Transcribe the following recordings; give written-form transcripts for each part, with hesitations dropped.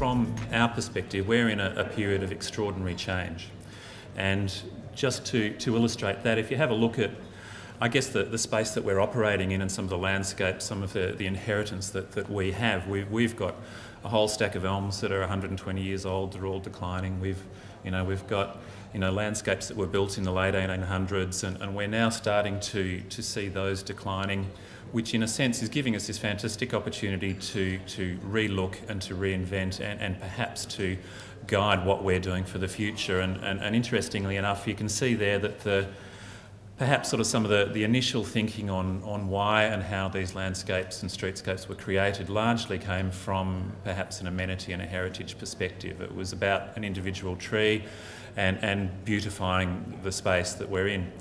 from our perspective, we're in a period of extraordinary change. And just to illustrate that, if you have a look at, I guess, the space that we're operating in and some of the landscapes, some of the inheritance that we have, we've got a whole stack of elms that are 120 years old. They're all declining. We've got landscapes that were built in the late 1800s, and we're now starting to see those declining, which in a sense is giving us this fantastic opportunity to relook and to reinvent and perhaps to guide what we're doing for the future. And interestingly enough, you can see there that perhaps sort of some of the initial thinking on why and how these landscapes and streetscapes were created largely came from perhaps an amenity and a heritage perspective. It was about an individual tree and beautifying the space that we're in.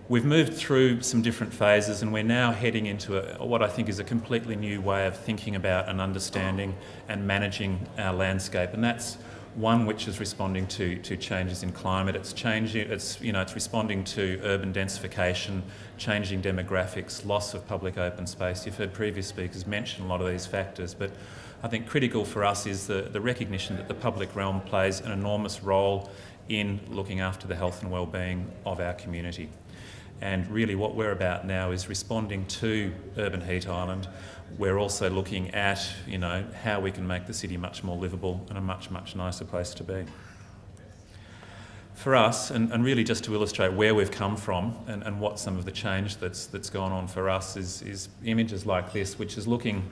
We've moved through some different phases, and we're now heading into what I think is a completely new way of thinking about and understanding and managing our landscape, and that's one which is responding to changes in climate. It's changing. It's responding to urban densification, changing demographics, loss of public open space. You've heard previous speakers mention a lot of these factors, but I think critical for us is the recognition that the public realm plays an enormous role in looking after the health and well-being of our community. And really what we're about now is responding to urban heat island. We're also looking at, how we can make the city much more livable and a much, much nicer place to be. For us, and really just to illustrate where we've come from and what some of the change that's gone on for us is images like this, which is looking,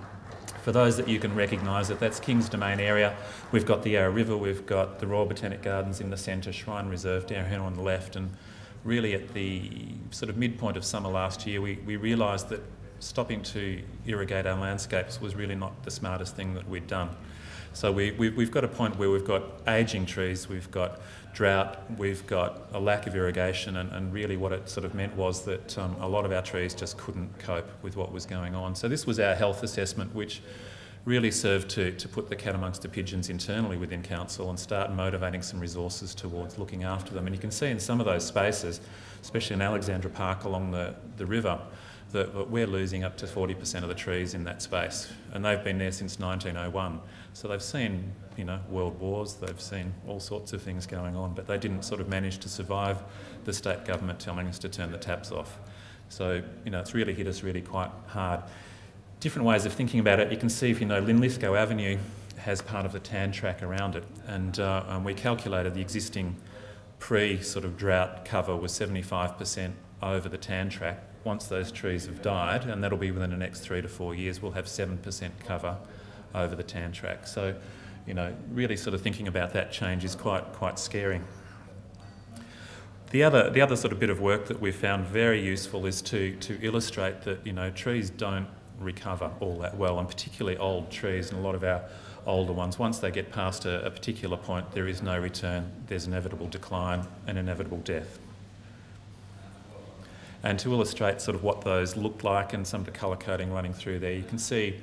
for those that you can recognise it, that's King's Domain area. We've got the Yarra River, we've got the Royal Botanic Gardens in the centre, Shrine Reserve down here on the left, and really at the sort of midpoint of summer last year, we realised that stopping to irrigate our landscapes was really not the smartest thing that we'd done. So we've got a point where we've got ageing trees, we've got drought, we've got a lack of irrigation, and really what it sort of meant was that a lot of our trees just couldn't cope with what was going on. So this was our health assessment, which really served to put the cat amongst the pigeons internally within council and start motivating some resources towards looking after them. And you can see in some of those spaces, especially in Alexandra Park along the river, that we're losing up to 40% of the trees in that space. And they've been there since 1901. So they've seen, world wars, they've seen all sorts of things going on, but they didn't sort of manage to survive the state government telling us to turn the taps off. So, it's really hit us really quite hard. Different ways of thinking about it. You can see, if Linlithgow Avenue has part of the tan track around it, and we calculated the existing pre-sort of drought cover was 75% over the tan track. Once those trees have died, and that'll be within the next 3 to 4 years, we'll have 7% cover over the tan track. So, really sort of thinking about that change is quite scary. The other sort of bit of work that we've found very useful is to illustrate that trees don't recover all that well, and particularly old trees, and a lot of our older ones, once they get past a particular point, there is no return. There's inevitable decline and inevitable death. And to illustrate sort of what those look like and some of the colour coding running through there, you can see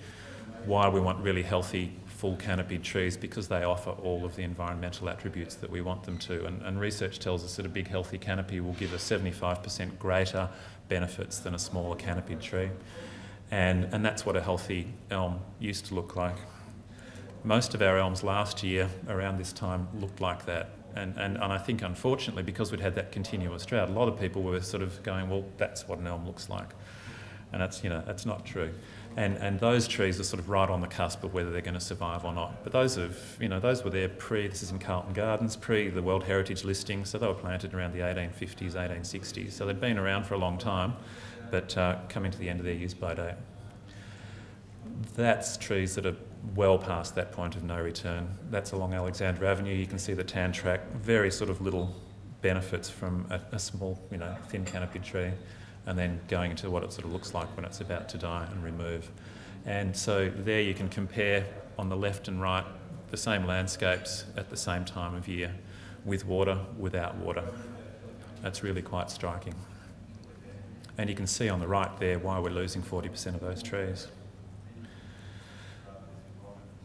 why we want really healthy, full canopied trees, because they offer all of the environmental attributes that we want them to. And research tells us that a big healthy canopy will give us 75% greater benefits than a smaller canopied tree. And that's what a healthy elm used to look like. Most of our elms last year around this time looked like that. And I think, unfortunately, because we'd had that continuous drought, a lot of people were sort of going, well, that's what an elm looks like. And that's not true. And those trees are sort of right on the cusp of whether they're going to survive or not. But those were there this is in Carlton Gardens, pre the World Heritage listing, so they were planted around the 1850s, 1860s. So they'd been around for a long time, but coming to the end of their use-by date. That's trees that are well past that point of no return. That's along Alexandra Avenue. You can see the tan track, very sort of little benefits from a small, thin canopied tree, and then going into what it sort of looks like when it's about to die and remove. And so there you can compare on the left and right the same landscapes at the same time of year, with water, without water. That's really quite striking. And you can see on the right there why we're losing 40% of those trees.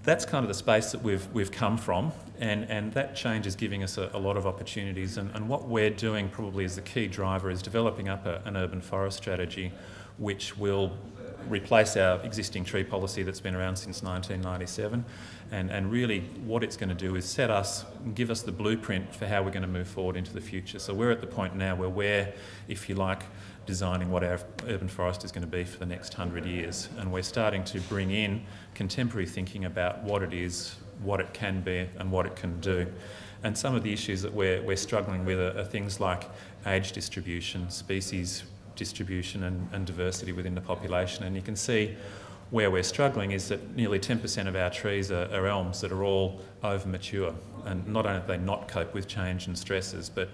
That's kind of the space that we've come from, and that change is giving us a lot of opportunities. And what we're doing probably as the key driver is developing up an urban forest strategy, which will replace our existing tree policy that's been around since 1997, and really what it's going to do is set us, give us the blueprint for how we're going to move forward into the future. So we're at the point now where we're, if you like, designing what our urban forest is going to be for the next 100 years, and we're starting to bring in contemporary thinking about what it is, what it can be and what it can do. And some of the issues that we're struggling with are things like age distribution, species distribution and diversity within the population. And you can see where we're struggling is that nearly 10% of our trees are elms that are all over mature, and not only do they not cope with change and stresses, but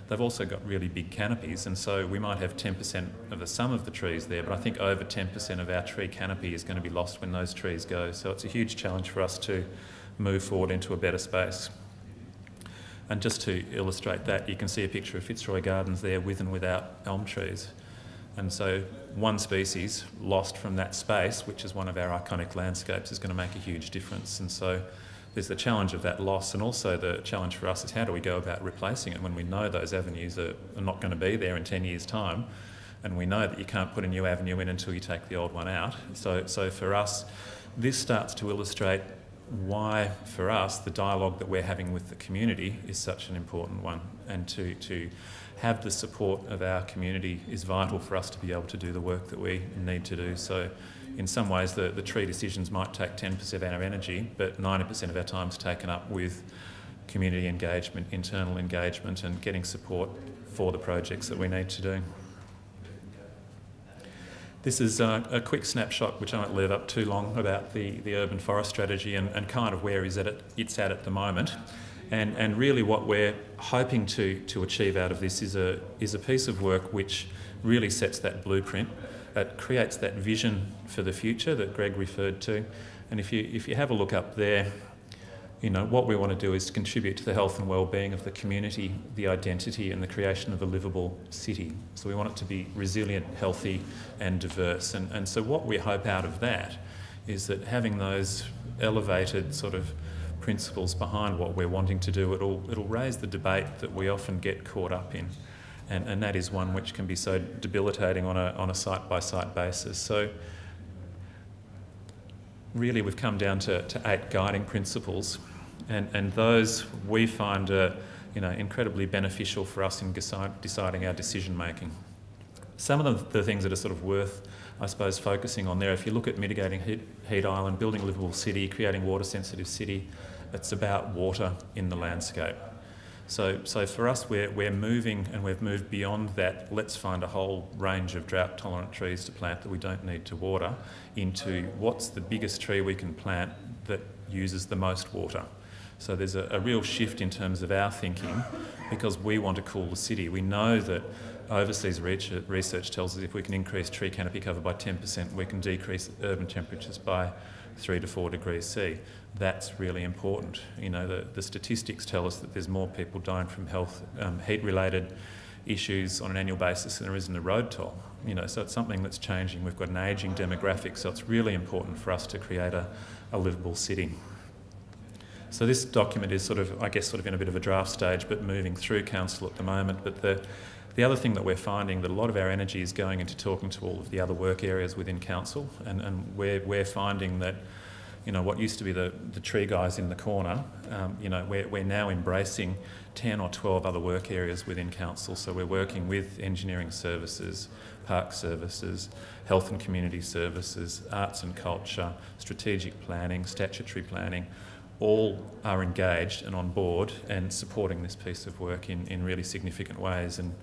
they've also got really big canopies, and so we might have 10% of the sum of the trees there, but I think over 10% of our tree canopy is going to be lost when those trees go. So it's a huge challenge for us to move forward into a better space. And just to illustrate that, you can see a picture of Fitzroy Gardens there with and without elm trees. And so one species lost from that space, which is one of our iconic landscapes, is going to make a huge difference. And so there's the challenge of that loss, and also the challenge for us is how do we go about replacing it when we know those avenues are not going to be there in 10 years' time, and we know that you can't put a new avenue in until you take the old one out. So for us, this starts to illustrate why, for us, the dialogue that we're having with the community is such an important one, and to have the support of our community is vital for us to be able to do the work that we need to do. So in some ways the tree decisions might take 10% of our energy, but 90% of our time is taken up with community engagement, internal engagement, and getting support for the projects that we need to do. This is a quick snapshot, which I won't leave up too long, about the urban forest strategy and kind of where it's at the moment. And really what we're hoping to achieve out of this is a piece of work which really sets that blueprint. It creates that vision for the future that Greg referred to. And if you have a look up there, you know, what we want to do is contribute to the health and well-being of the community, the identity and the creation of a livable city. So we want it to be resilient, healthy and diverse. And so what we hope out of that is that having those elevated sort of principles behind what we're wanting to do, it'll raise the debate that we often get caught up in. And that is one which can be so debilitating on a site-by-site basis. So really we've come down to 8 guiding principles, and those we find are, you know, incredibly beneficial for us in deciding our decision making. Some of the things that are sort of worth, I suppose, focusing on there, if you look at mitigating heat island, building a livable city, creating water sensitive city, it's about water in the landscape. So for us, we're moving, and we've moved beyond that, let's find a whole range of drought tolerant trees to plant that we don't need to water, into what's the biggest tree we can plant that uses the most water. So there's a real shift in terms of our thinking, because we want to cool the city. We know that overseas research tells us if we can increase tree canopy cover by 10%, we can decrease urban temperatures by 3 to 4 degrees C. That's really important. You know, the statistics tell us that there's more people dying from heat-related issues on an annual basis than there is in the road toll. You know, so it's something that's changing. We've got an ageing demographic, so it's really important for us to create a livable city. So this document is sort of, I guess, sort of in a bit of a draft stage, but moving through council at the moment. But the other thing that we're finding, that a lot of our energy is going into talking to all of the other work areas within council, and we're finding that, you know, what used to be the tree guys in the corner, you know, we're now embracing 10 or 12 other work areas within council. So we're working with engineering services, park services, health and community services, arts and culture, strategic planning, statutory planning. All are engaged and on board and supporting this piece of work in really significant ways, and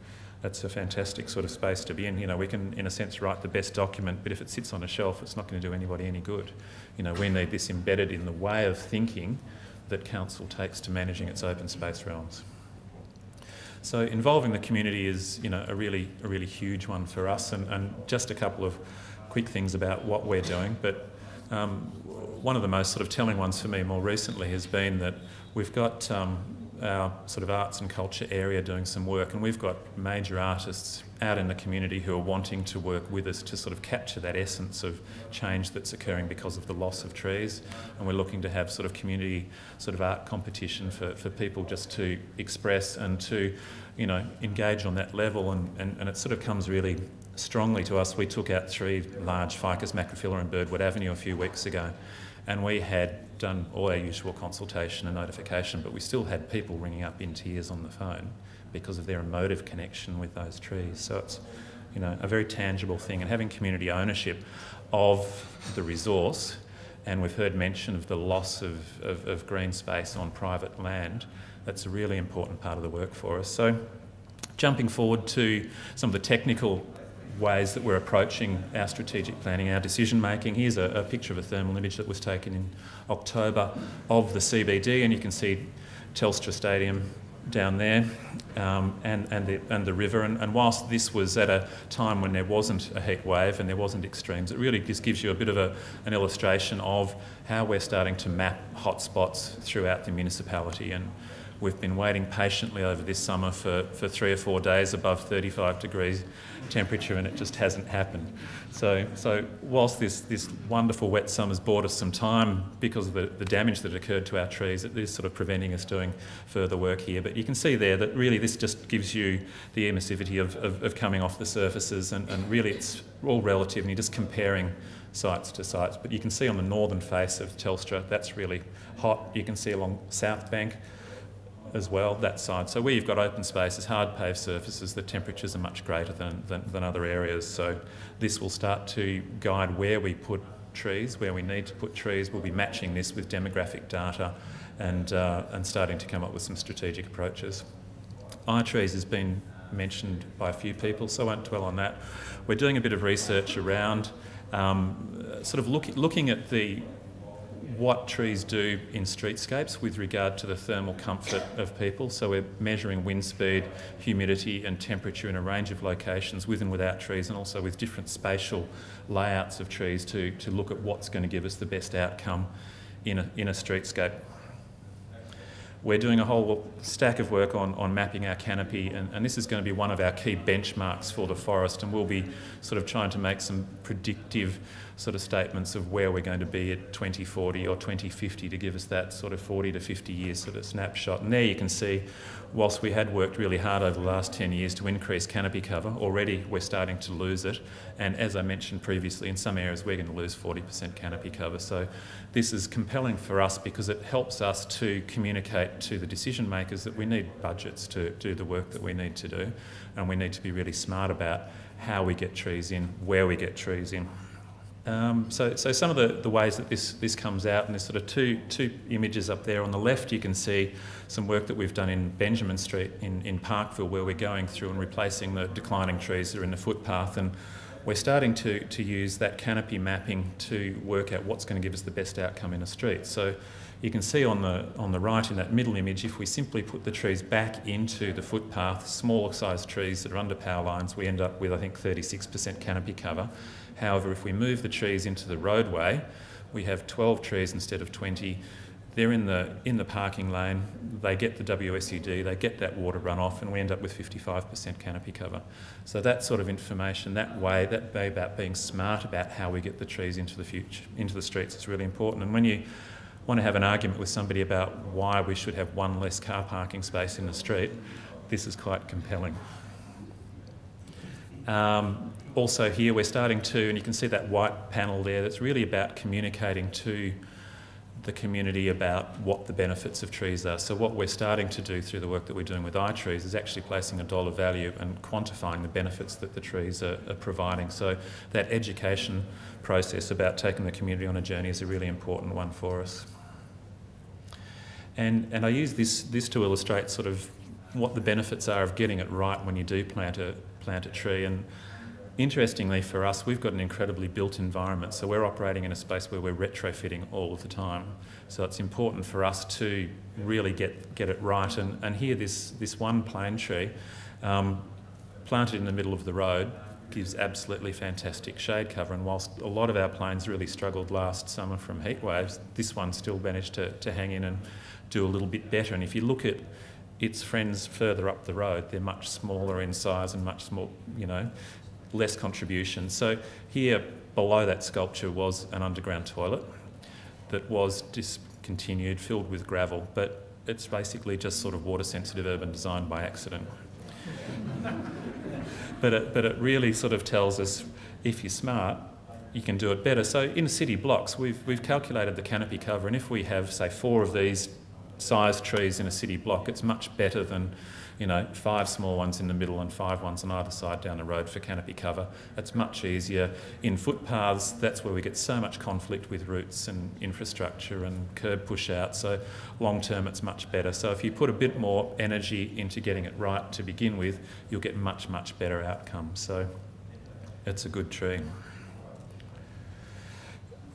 that's a fantastic sort of space to be in. You know, we can, in a sense, write the best document, but if it sits on a shelf, it's not going to do anybody any good. You know, we need this embedded in the way of thinking that council takes to managing its open space realms. So involving the community is, you know, a really huge one for us, and just a couple of quick things about what we're doing. But one of the most sort of telling ones for me more recently has been that we've got our sort of arts and culture area doing some work, and we've got major artists out in the community who are wanting to work with us to sort of capture that essence of change that's occurring because of the loss of trees. And we're looking to have sort of community sort of art competition for people just to express and to, engage on that level, and it sort of comes really strongly to us. We took out 3 large ficus macrophylla in Birdwood Avenue a few weeks ago, and we had done all our usual consultation and notification, but we still had people ringing up in tears on the phone because of their emotive connection with those trees. So it's, a very tangible thing, and having community ownership of the resource, and we've heard mention of the loss of green space on private land. That's a really important part of the work for us. So jumping forward to some of the technical ways that we're approaching our strategic planning, our decision making. Here's a picture of a thermal image that was taken in October of the CBD, and you can see Telstra Stadium down there, and the river. And whilst this was at a time when there wasn't a heat wave and there wasn't extremes, it really just gives you a bit of an illustration of how we're starting to map hotspots throughout the municipality. And we've been waiting patiently over this summer for 3 or 4 days above 35 degrees temperature, and it just hasn't happened. So whilst this wonderful wet summer's bought us some time because of the damage that occurred to our trees, it is sort of preventing us doing further work here. But you can see there that really this just gives you the emissivity of coming off the surfaces, and really it's all relative, and you're just comparing sites to sites. But you can see on the northern face of Telstra, that's really hot. You can see along South Bank as well, that side. So where you've got open spaces, hard paved surfaces, the temperatures are much greater than other areas. So this will start to guide where we put trees, where we need to put trees. We'll be matching this with demographic data and starting to come up with some strategic approaches. iTrees has been mentioned by a few people, so I won't dwell on that. We're doing a bit of research around sort of looking at what trees do in streetscapes with regard to the thermal comfort of people. So we're measuring wind speed, humidity and temperature in a range of locations with and without trees, and also with different spatial layouts of trees to look at what's going to give us the best outcome in a streetscape. We're doing a whole stack of work on mapping our canopy, and this is going to be one of our key benchmarks for the forest, and we'll be sort of trying to make some predictive sort of statements of where we're going to be at 2040 or 2050 to give us that sort of 40 to 50 years sort of snapshot. And there you can see, whilst we had worked really hard over the last 10 years to increase canopy cover, already we're starting to lose it. And as I mentioned previously, in some areas we're going to lose 40% canopy cover. So this is compelling for us because it helps us to communicate to the decision makers that we need budgets to do the work that we need to do, and we need to be really smart about how we get trees in, where we get trees in. So some of the ways that this comes out, and there's sort of two images up there. On the left you can see some work that we've done in Benjamin Street in Parkville, where we're going through and replacing the declining trees that are in the footpath, and we're starting to use that canopy mapping to work out what's going to give us the best outcome in a street. So you can see on the right in that middle image, if we simply put the trees back into the footpath, smaller sized trees that are under power lines, we end up with, I think, 36% canopy cover. However, if we move the trees into the roadway, we have 12 trees instead of 20. They're in the parking lane, they get the WSUD, they get that water runoff, and we end up with 55% canopy cover. So that sort of information, that way about being smart about how we get the trees into the streets is really important. And when you want to have an argument with somebody about why we should have one less car parking space in the street, this is quite compelling. Also here we're starting to, and you can see that white panel there, that's really about communicating to the community about what the benefits of trees are. So what we're starting to do through the work that we're doing with iTrees is actually placing a dollar value and quantifying the benefits that the trees are providing. So that education process about taking the community on a journey is a really important one for us. And I use this to illustrate sort of what the benefits are of getting it right when you do plant a tree. And interestingly for us, we've got an incredibly built environment, so we're operating in a space where we're retrofitting all of the time. So it's important for us to really get it right. And here this one plane tree, planted in the middle of the road, gives absolutely fantastic shade cover. And whilst a lot of our planes really struggled last summer from heat waves, this one still managed to hang in and do a little bit better. And if you look at its friends further up the road, they're much smaller in size and much more, less contribution. So here below that sculpture was an underground toilet that was discontinued, filled with gravel, but it's basically just sort of water sensitive urban design by accident. But it really sort of tells us, if you're smart, you can do it better. So in city blocks, we've calculated the canopy cover, and if we have, say, 4 of these size trees in a city block, it's much better than, 5 small ones in the middle and 5 ones on either side down the road for canopy cover. It's much easier. In footpaths, that's where we get so much conflict with roots and infrastructure and curb push out, so long term it's much better. So if you put a bit more energy into getting it right to begin with, you'll get much, much better outcomes. So it's a good tree.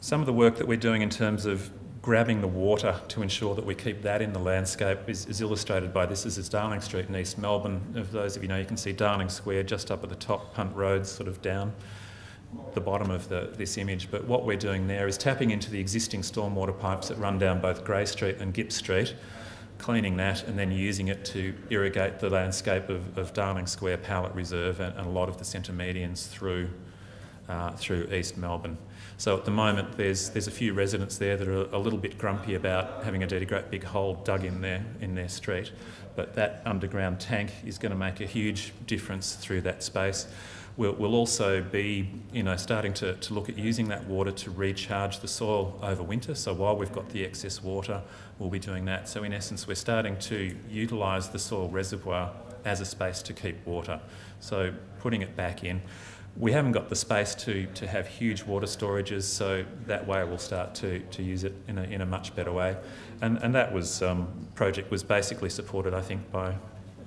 Some of the work that we're doing in terms of grabbing the water to ensure that we keep that in the landscape is illustrated by this. This is Darling Street in East Melbourne. If those of you know, you can see Darling Square just up at the top, Punt Road sort of down the bottom of this image. But what we're doing there is tapping into the existing stormwater pipes that run down both Grey Street and Gipp Street, cleaning that and then using it to irrigate the landscape of Darling Square, Powlett Reserve and a lot of the centre medians through East Melbourne. So at the moment there's a few residents there that are a little bit grumpy about having a great big hole dug in their street, but that underground tank is going to make a huge difference through that space. We'll also be starting to look at using that water to recharge the soil over winter. So while we've got the excess water, we'll be doing that. So in essence, we're starting to utilise the soil reservoir as a space to keep water. So putting it back in. We haven't got the space to have huge water storages, so that way we'll start to use it in a much better way. And that project was basically supported, I think, by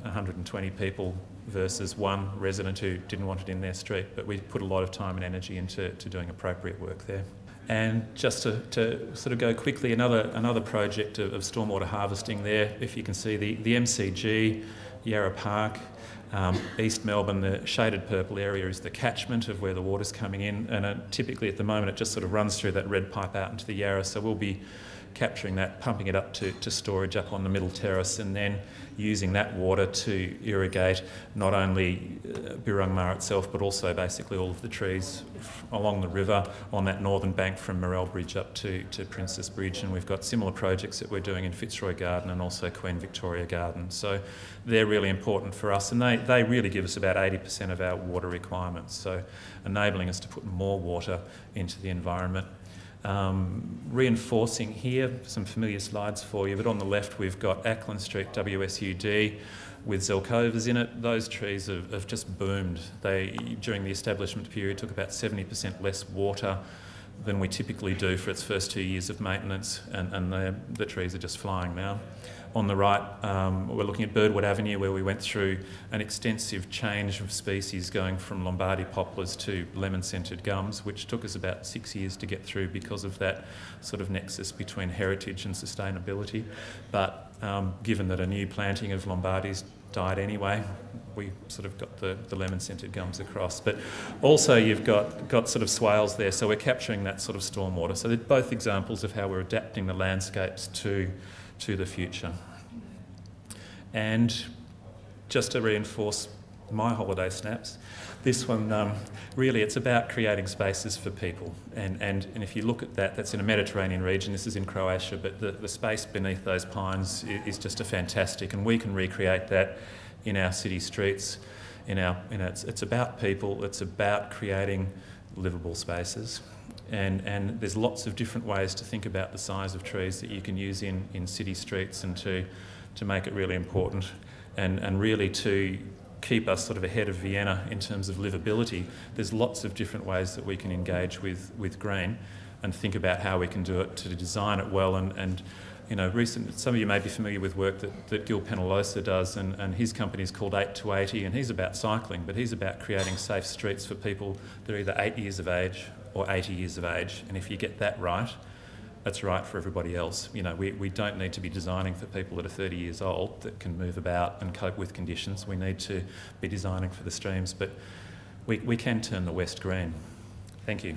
120 people versus one resident who didn't want it in their street. But we put a lot of time and energy into doing appropriate work there. And just to sort of go quickly, another project of stormwater harvesting there. If you can see the MCG, Yarra Park, East Melbourne, the shaded purple area is the catchment of where the water's coming in, and typically at the moment it just sort of runs through that red pipe out into the Yarra, so we'll be capturing that, pumping it up to storage up on the middle terrace, and then using that water to irrigate not only Birrong Mar itself but also basically all of the trees along the river on that northern bank from Morell Bridge up to Princess Bridge. And we've got similar projects that we're doing in Fitzroy Garden and also Queen Victoria Garden. So they're really important for us, and they really give us about 80% of our water requirements, so enabling us to put more water into the environment. Reinforcing here, some familiar slides for you, but on the left we've got Ackland Street WSUD with Zelkovas in it. Those trees have just boomed. They, during the establishment period, took about 70% less water than we typically do for its first 2 years of maintenance, and the trees are just flying now. On the right, we're looking at Birdwood Avenue, where we went through an extensive change of species going from Lombardy poplars to lemon-scented gums, which took us about 6 years to get through because of that sort of nexus between heritage and sustainability. But given that a new planting of Lombardys died anyway, we sort of got the lemon-scented gums across. But also you've got sort of swales there, so we're capturing that sort of stormwater. So they're both examples of how we're adapting the landscapes to the future. And just to reinforce my holiday snaps, this one, really it's about creating spaces for people. And if you look at that, that's in a Mediterranean region, this is in Croatia, but the space beneath those pines is just a fantastic, and we can recreate that in our city streets. It's about people, it's about creating livable spaces. And there's lots of different ways to think about the size of trees that you can use in city streets, and to make it really important and really to keep us sort of ahead of Vienna in terms of livability. There's lots of different ways that we can engage with green and think about how we can do it, to design it well. And some of you may be familiar with work that Gil Penalosa does, and his company is called 8 to 80, and he's about cycling, but he's about creating safe streets for people that are either 8 years of age or 80 years of age. And if you get that right, that's right for everybody else. We don't need to be designing for people that are 30 years old that can move about and cope with conditions. We need to be designing for the streams, but we can turn the West green. Thank you.